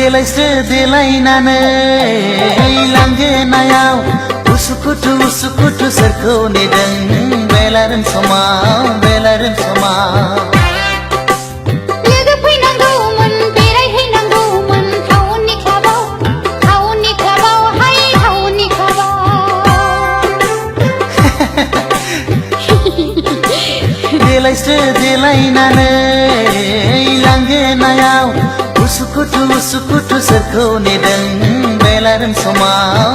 देलायस्रो देलायनानै लांगोनायाव उसुखुथु सोरखौ नेदों बेलारोम समाव लोगो फैनांगौमोन बेरायहैनांगौमोन टाउननि क्लाबाव हाय टाउननि क्लाबाव देलायस्रो देलायनानै लांगोनायाव उसुखुथु सोरखौ नेदों बेलारोम समाव